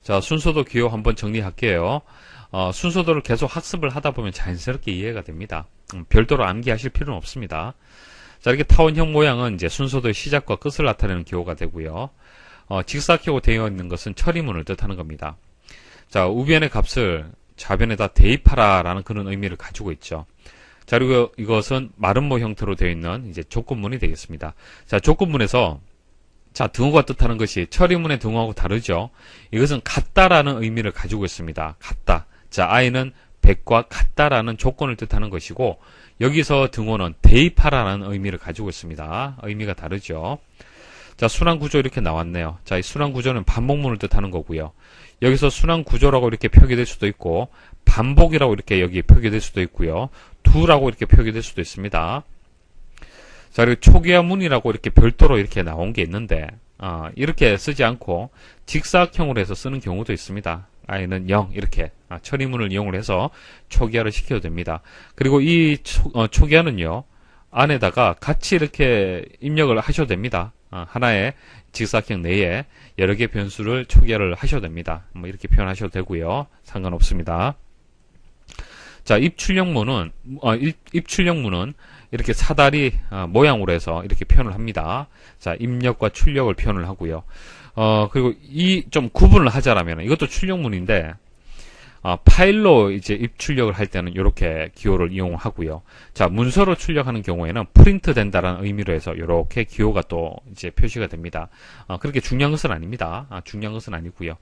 자, 순서도 기호 한번 정리할게요. 순서도를 계속 학습을 하다 보면 자연스럽게 이해가 됩니다. 별도로 암기하실 필요는 없습니다. 자, 이렇게 타원형 모양은 이제 순서도의 시작과 끝을 나타내는 기호가 되고요. 직사각형으로 되어 있는 것은 처리문을 뜻하는 겁니다. 자, 우변의 값을 좌변에다 대입하라 라는 그런 의미를 가지고 있죠. 자, 그리고 이것은 마름모 형태로 되어 있는 이제 조건문이 되겠습니다. 자, 조건문에서 자, 등호가 뜻하는 것이 처리문의 등호하고 다르죠. 이것은 같다라는 의미를 가지고 있습니다. 같다. 자, i는 100과 같다라는 조건을 뜻하는 것이고, 여기서 등호는 대입하라는 의미를 가지고 있습니다. 의미가 다르죠. 자, 순환구조 이렇게 나왔네요. 자, 이 순환구조는 반복문을 뜻하는 거고요. 여기서 순환구조라고 이렇게 표기될 수도 있고, 반복이라고 이렇게 여기 표기될 수도 있고요. 두라고 이렇게 표기될 수도 있습니다. 자, 그리고 초기화문이라고 이렇게 별도로 이렇게 나온 게 있는데, 이렇게 쓰지 않고 직사각형으로 해서 쓰는 경우도 있습니다. i는 0 이렇게 처리문을 이용을 해서 초기화를 시켜도 됩니다. 그리고 이 초기화는요, 안에다가 같이 이렇게 입력을 하셔도 됩니다. 하나의 직사각형 내에 여러 개의 변수를 초기화를 하셔도 됩니다. 뭐 이렇게 표현하셔도 되고요. 상관없습니다. 자, 입출력문은 이렇게 사다리 모양으로 해서 이렇게 표현을 합니다. 자, 입력과 출력을 표현을 하고요. 그리고 이 좀 구분을 하자라면 이것도 출력문인데, 파일로 이제 입출력을 할 때는 이렇게 기호를 이용하고요. 자, 문서로 출력하는 경우에는 프린트 된다라는 의미로 해서 이렇게 기호가 또 이제 표시가 됩니다. 그렇게 중요한 것은 아닙니다. 중요한 것은 아니고요.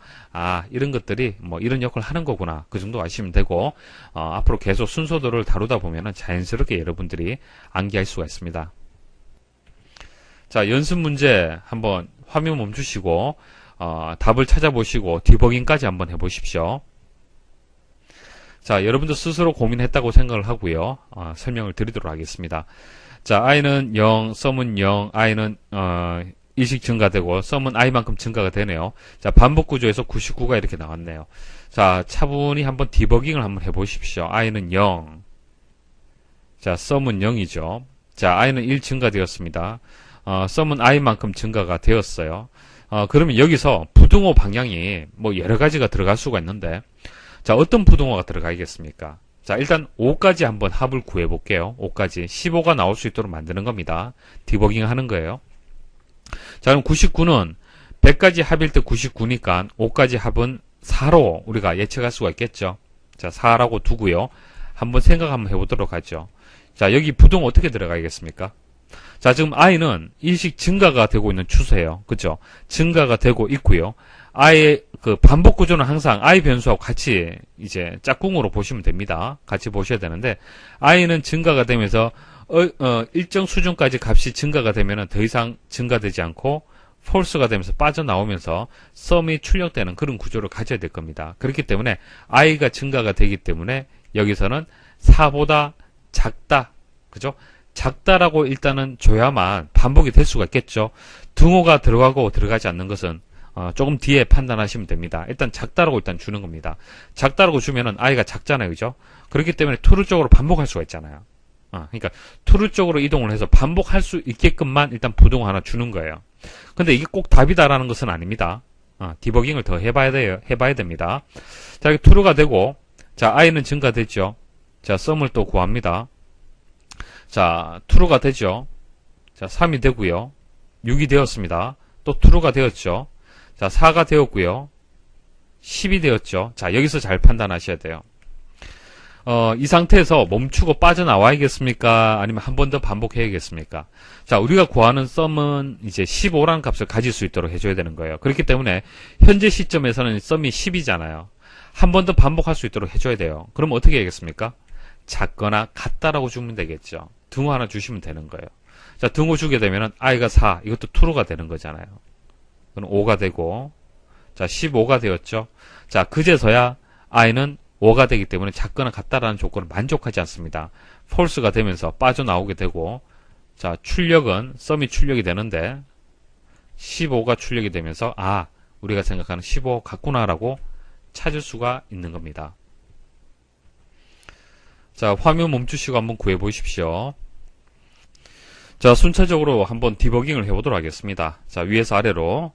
이런 것들이 뭐 이런 역할을 하는 거구나. 그 정도 아시면 되고, 앞으로 계속 순서도를 다루다 보면은 자연스럽게 여러분들이 암기할 수가 있습니다. 자, 연습 문제 한번 화면 멈추시고, 답을 찾아보시고 디버깅까지 한번 해보십시오. 자, 여러분도 스스로 고민했다고 생각을 하고요. 설명을 드리도록 하겠습니다. 자, i는 0, sum은 0, i는 일씩 증가되고 sum은 i만큼 증가가 되네요. 자, 반복 구조에서 99가 이렇게 나왔네요. 자, 차분히 한번 디버깅을 한번 해보십시오. i는 0, 자, sum은 0이죠. 자, i는 1 증가되었습니다. sum은 i만큼 증가가 되었어요. 그러면 여기서 부등호 방향이 뭐 여러 가지가 들어갈 수가 있는데, 자, 어떤 부등호가 들어가겠습니까? 자, 일단 5까지 한번 합을 구해 볼게요. 5까지. 15가 나올 수 있도록 만드는 겁니다. 디버깅 하는 거예요. 자, 그럼 99는 100까지 합일 때 99니까 5까지 합은 4로 우리가 예측할 수가 있겠죠. 자, 4라고 두고요. 한번 생각 한번 해보도록 하죠. 자, 여기 부등호 어떻게 들어가겠습니까? 자, 지금 i는 일씩 증가가 되고 있는 추세예요. 그죠? 증가가 되고 있고요. i의 그 반복 구조는 항상 i 변수하고 같이 이제 짝꿍으로 보시면 됩니다. 같이 보셔야 되는데, i는 증가가 되면서 일정 수준까지 값이 증가가 되면은 더 이상 증가되지 않고 false가 되면서 빠져나오면서 sum이 출력되는 그런 구조를 가져야 될 겁니다. 그렇기 때문에 i가 증가가 되기 때문에 여기서는 4보다 작다. 그죠? 작다라고 일단은 줘야만 반복이 될 수가 있겠죠. 등호가 들어가고 들어가지 않는 것은 조금 뒤에 판단하시면 됩니다. 일단 작다라고 일단 주는 겁니다. 작다라고 주면은 i가 작잖아요. 그죠? 그렇기 때문에 true 쪽으로 반복할 수가 있잖아요. 그러니까 true 쪽으로 이동을 해서 반복할 수 있게끔만 일단 부등호 하나 주는 거예요. 근데 이게 꼭 답이다라는 것은 아닙니다. 디버깅을 더 해봐야 됩니다. 자, 여기 true가 되고, 자, i는 증가됐죠. 자, sum을 또 구합니다. 자, true가 되죠. 자, 3이 되고요. 6이 되었습니다. 또 true가 되었죠. 자, 4가 되었고요. 10이 되었죠. 자, 여기서 잘 판단하셔야 돼요. 이 상태에서 멈추고 빠져나와야겠습니까? 아니면 한 번 더 반복해야겠습니까? 자, 우리가 구하는 sum은 이제 15라는 값을 가질 수 있도록 해줘야 되는 거예요. 그렇기 때문에 현재 시점에서는 sum이 10이잖아요. 한 번 더 반복할 수 있도록 해줘야 돼요. 그럼 어떻게 해야겠습니까? 작거나 같다라고 주면 되겠죠. 등호 하나 주시면 되는 거예요. 자, 등호 주게 되면은 i가 4, 이것도 true가 되는 거잖아요. 그럼 5가 되고, 자, 15가 되었죠. 자, 그제서야 i는 5가 되기 때문에 작거나 같다라는 조건을 만족하지 않습니다. false가 되면서 빠져나오게 되고, 자, 출력은 sum이 출력이 되는데 15가 출력이 되면서 우리가 생각하는 15 같구나라고 찾을 수가 있는 겁니다. 자, 화면 멈추시고 한번 구해 보십시오. 자, 순차적으로 한번 디버깅을 해보도록 하겠습니다. 자, 위에서 아래로.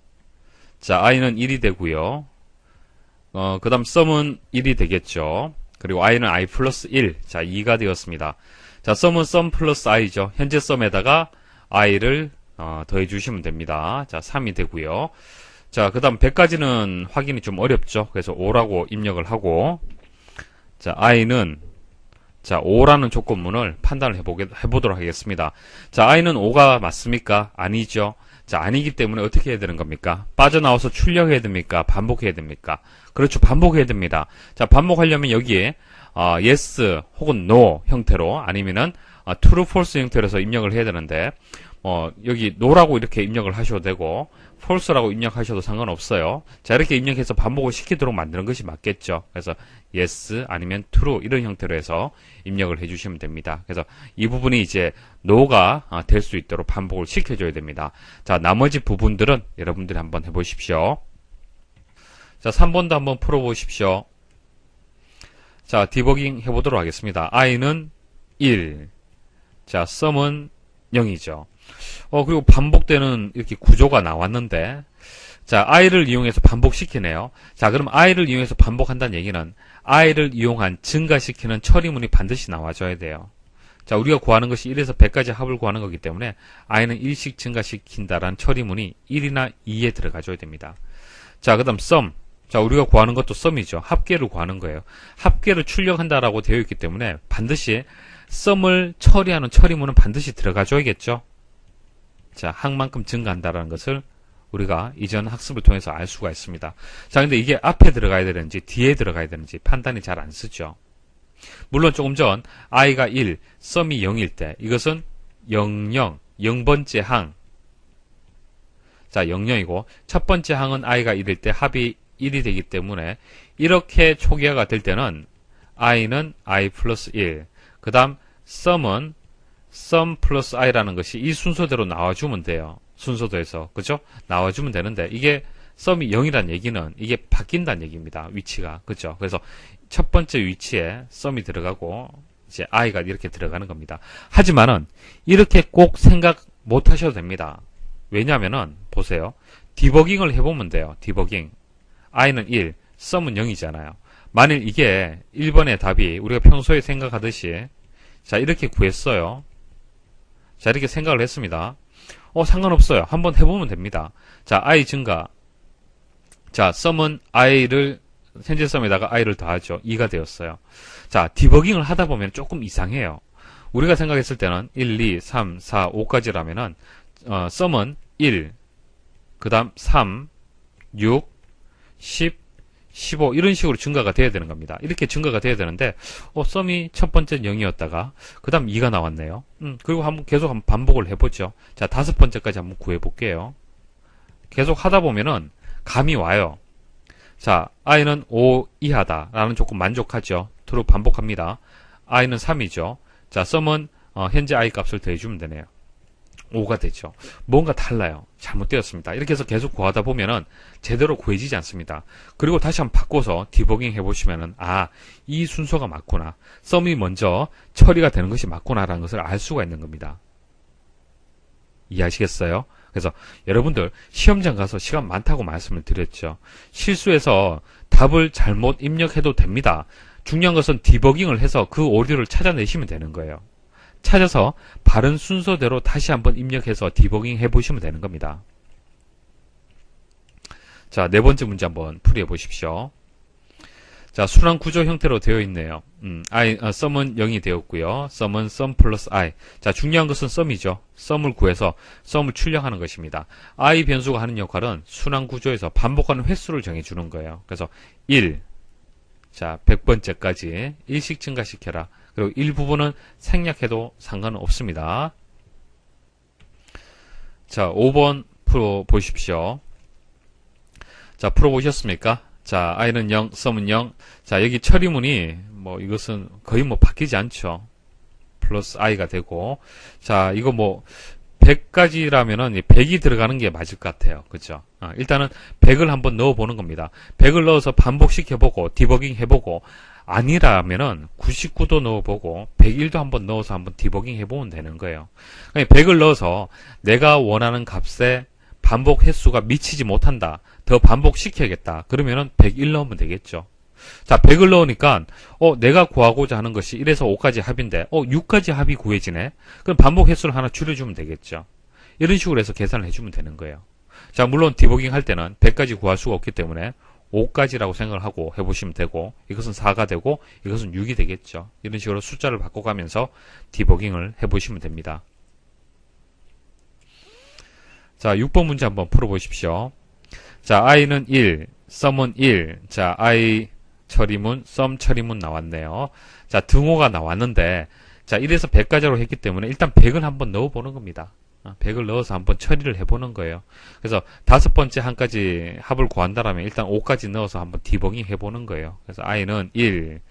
자, i는 1이 되고요. 그 다음 썸은 1이 되겠죠. 그리고 i는 i 플러스 1. 자, 2가 되었습니다. 자, 썸은 썸 플러스 i죠. 현재 썸에다가 i를 더해 주시면 됩니다. 자, 3이 되고요. 자, 그 다음 100까지는 확인이 좀 어렵죠. 그래서 5라고 입력을 하고, 자, i는, 자, 5라는 조건문을 판단을 해보도록 하겠습니다. 자, i는 5가 맞습니까? 아니죠. 자, 아니기 때문에 어떻게 해야 되는 겁니까? 빠져나와서 출력해야 됩니까? 반복해야 됩니까? 그렇죠. 반복해야 됩니다. 자, 반복하려면 여기에, yes 혹은 no 형태로 아니면은, true, false 형태로 해서 입력을 해야 되는데, 여기 no라고 이렇게 입력을 하셔도 되고, false라고 입력하셔도 상관없어요. 자, 이렇게 입력해서 반복을 시키도록 만드는 것이 맞겠죠. 그래서 yes 아니면 true 이런 형태로 해서 입력을 해주시면 됩니다. 그래서 이 부분이 이제 no가 될 수 있도록 반복을 시켜줘야 됩니다. 자, 나머지 부분들은 여러분들이 한번 해보십시오. 자, 3번도 한번 풀어보십시오. 자, 디버깅 해보도록 하겠습니다. i는 1. 자, sum은 0이죠. 그리고 반복되는 이렇게 구조가 나왔는데, 자, i를 이용해서 반복시키네요. 자, 그럼 i를 이용해서 반복한다는 얘기는 i를 이용한 증가시키는 처리문이 반드시 나와줘야 돼요. 자, 우리가 구하는 것이 1에서 100까지 합을 구하는 거기 때문에 i는 1씩 증가시킨다라는 처리문이 1이나 2에 들어가줘야 됩니다. 자, 그 다음 sum. 자, 우리가 구하는 것도 sum이죠. 합계를 구하는 거예요. 합계를 출력한다라고 되어 있기 때문에 반드시 sum을 처리하는 처리문은 반드시 들어가줘야겠죠. 자, 항만큼 증가한다라는 것을 우리가 이전 학습을 통해서 알 수가 있습니다. 자, 근데 이게 앞에 들어가야 되는지 뒤에 들어가야 되는지 판단이 잘 안 쓰죠. 물론 조금 전 i가 1, sum이 0일 때 이것은 00, 0번째 항. 자, 00이고 첫 번째 항은 i가 1일 때 합이 1이 되기 때문에 이렇게 초기화가 될 때는 i는 i 플러스 1. 그 다음 sum은 sum 플러스 i라는 것이 이 순서대로 나와주면 돼요. 순서도에서. 그죠? 나와주면 되는데, 이게 sum이 0이란 얘기는 이게 바뀐다는 얘기입니다. 위치가. 그죠? 그래서 첫 번째 위치에 sum이 들어가고, 이제 i가 이렇게 들어가는 겁니다. 하지만은, 이렇게 꼭 생각 못 하셔도 됩니다. 왜냐면은, 보세요. 디버깅을 해보면 돼요. 디버깅. i는 1, sum은 0이잖아요. 만일 이게 1번의 답이 우리가 평소에 생각하듯이, 자, 이렇게 구했어요. 자, 이렇게 생각을 했습니다. 상관없어요. 한번 해보면 됩니다. 자, i 증가. 자, sum은 i를, 현재 sum에다가 i를 더하죠. 2가 되었어요. 자, 디버깅을 하다 보면 조금 이상해요. 우리가 생각했을 때는 1, 2, 3, 4, 5까지라면은, sum은 1, 그 다음 3, 6, 10, 15 이런 식으로 증가가 돼야 되는 겁니다. 이렇게 증가가 돼야 되는데 sum이 첫 번째는 0이었다가 그 다음 2가 나왔네요. 그리고 계속 한번 반복을 해보죠. 자, 5번째까지 한번 구해볼게요. 계속 하다 보면은 감이 와요. 자, i는 5 이하다 라는 조건 만족하죠. true 반복합니다. i는 3이죠. 자, sum은 현재 i 값을 더해주면 되네요. 5가 되죠. 뭔가 달라요. 잘못되었습니다. 이렇게 해서 계속 구하다 보면은 제대로 구해지지 않습니다. 그리고 다시 한번 바꿔서 디버깅 해보시면은 이 순서가 맞구나. sum이 먼저 처리가 되는 것이 맞구나라는 것을 알 수가 있는 겁니다. 이해하시겠어요? 그래서 여러분들 시험장 가서 시간 많다고 말씀을 드렸죠. 실수해서 답을 잘못 입력해도 됩니다. 중요한 것은 디버깅을 해서 그 오류를 찾아내시면 되는 거예요. 찾아서 바른 순서대로 다시 한번 입력해서 디버깅 해보시면 되는 겁니다. 자, 네 번째 문제 한번 풀이해 보십시오. 자, 순환 구조 형태로 되어 있네요. sum은 0이 되었고요. sum은 sum 플러스 i. 자, 중요한 것은 sum이죠. sum을 구해서 sum을 출력하는 것입니다. i 변수가 하는 역할은 순환 구조에서 반복하는 횟수를 정해주는 거예요. 그래서 1, 자, 100번째까지 1씩 증가시켜라. 그리고 일부분은 생략해도 상관은 없습니다. 자, 5번 풀어보십시오. 자, 풀어보셨습니까? 자, i는 0, sum은 0. 자, 여기 처리문이, 이것은 거의 바뀌지 않죠. 플러스 i가 되고. 자, 이거 100까지라면은 100이 들어가는 게 맞을 것 같아요. 그죠? 일단은 100을 한번 넣어보는 겁니다. 100을 넣어서 반복시켜보고, 디버깅 해보고, 아니라면은 99도 넣어보고 101도 한번 넣어서 한번 디버깅 해보면 되는 거예요. 100을 넣어서 내가 원하는 값에 반복 횟수가 미치지 못한다. 더 반복시켜야겠다. 그러면은 101 넣으면 되겠죠. 자, 100을 넣으니까 내가 구하고자 하는 것이 1에서 5까지 합인데 6까지 합이 구해지네. 그럼 반복 횟수를 하나 줄여주면 되겠죠. 이런 식으로 해서 계산을 해주면 되는 거예요. 자, 물론 디버깅 할 때는 100까지 구할 수가 없기 때문에 5까지라고 생각을 하고 해보시면 되고, 이것은 4가 되고 이것은 6이 되겠죠. 이런 식으로 숫자를 바꿔가면서 디버깅을 해보시면 됩니다. 자, 6번 문제 한번 풀어보십시오. 자, i는 1, sum은 1. 자, i 처리문, sum 처리문 나왔네요. 자, 등호가 나왔는데, 자, 1에서 100까지로 했기 때문에 일단 100을 한번 넣어보는 겁니다. 100을 넣어서 한번 처리를 해보는 거예요. 그래서 5번째 한까지 합을 구한다라면 일단 5까지 넣어서 한번 디버깅 해보는 거예요. 그래서 i는 1,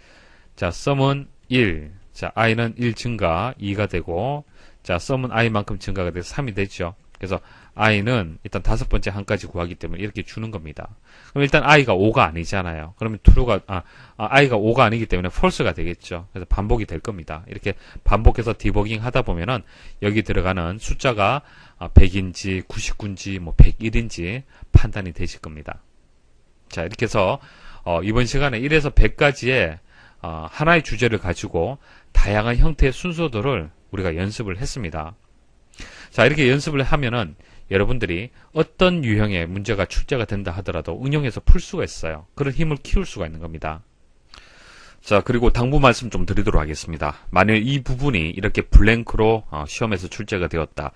자, sum은 1, 자, i는 1 증가 2가 되고, 자, sum은 i만큼 증가가 돼서 3이 되죠. 그래서 i는 일단 5번째 한까지 구하기 때문에 이렇게 주는 겁니다. 그럼 일단 i가 5가 아니잖아요. 그러면 true가 i가 5가 아니기 때문에 false가 되겠죠. 그래서 반복이 될 겁니다. 이렇게 반복해서 디버깅 하다 보면은 여기 들어가는 숫자가 100인지 99인지 뭐 101인지 판단이 되실 겁니다. 자, 이렇게 해서 이번 시간에 1에서 100까지의 하나의 주제를 가지고 다양한 형태의 순서들을 우리가 연습을 했습니다. 자, 이렇게 연습을 하면은 여러분들이 어떤 유형의 문제가 출제가 된다 하더라도 응용해서 풀 수가 있어요. 그런 힘을 키울 수가 있는 겁니다. 자, 그리고 당부 말씀 좀 드리도록 하겠습니다. 만일 이 부분이 이렇게 블랭크로 시험에서 출제가 되었다.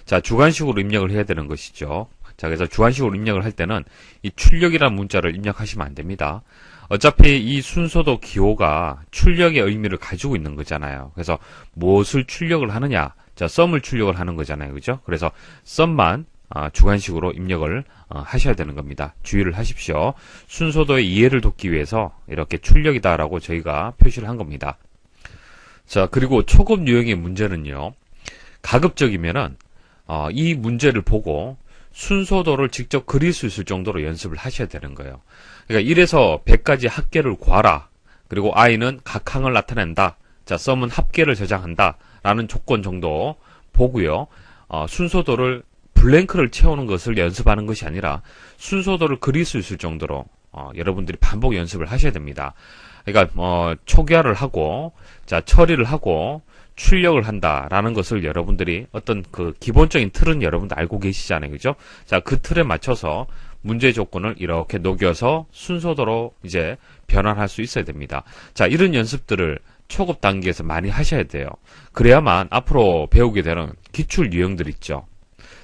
자, 주관식으로 입력을 해야 되는 것이죠. 자, 그래서 주관식으로 입력을 할 때는 이 출력이라는 문자를 입력하시면 안 됩니다. 어차피 이 순서도 기호가 출력의 의미를 가지고 있는 거잖아요. 그래서 무엇을 출력을 하느냐? 자, 썸을 출력을 하는 거잖아요. 그죠? 그래서 썸만 주관식으로 입력을 하셔야 되는 겁니다. 주의를 하십시오. 순서도의 이해를 돕기 위해서 이렇게 출력이다라고 저희가 표시를 한 겁니다. 자, 그리고 초급 유형의 문제는요. 가급적이면은 이 문제를 보고 순서도를 직접 그릴 수 있을 정도로 연습을 하셔야 되는 거예요. 그러니까 1에서 100까지 합계를 구하라. 그리고 i는 각 항을 나타낸다. 자, 썸은 합계를 저장한다. 라는 조건 정도 보고요. 순서도를 블랭크를 채우는 것을 연습하는 것이 아니라 순서도를 그릴 수 있을 정도로 여러분들이 반복 연습을 하셔야 됩니다. 그러니까 초기화를 하고 자, 처리를 하고 출력을 한다라는 것을 여러분들이 어떤 그 기본적인 틀은 여러분들 알고 계시잖아요. 그죠? 자, 그 틀에 맞춰서 문제 조건을 이렇게 녹여서 순서도로 이제 변환할 수 있어야 됩니다. 자, 이런 연습들을 초급 단계에서 많이 하셔야 돼요. 그래야만 앞으로 배우게 되는 기출 유형들 있죠.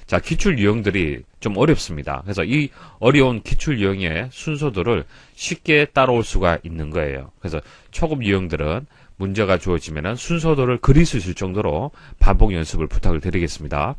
자, 기출 유형들이 좀 어렵습니다. 그래서 이 어려운 기출 유형의 순서들을 쉽게 따라올 수가 있는 거예요. 그래서 초급 유형들은 문제가 주어지면 순서도를 그릴 수 있을 정도로 반복 연습을 부탁을 드리겠습니다.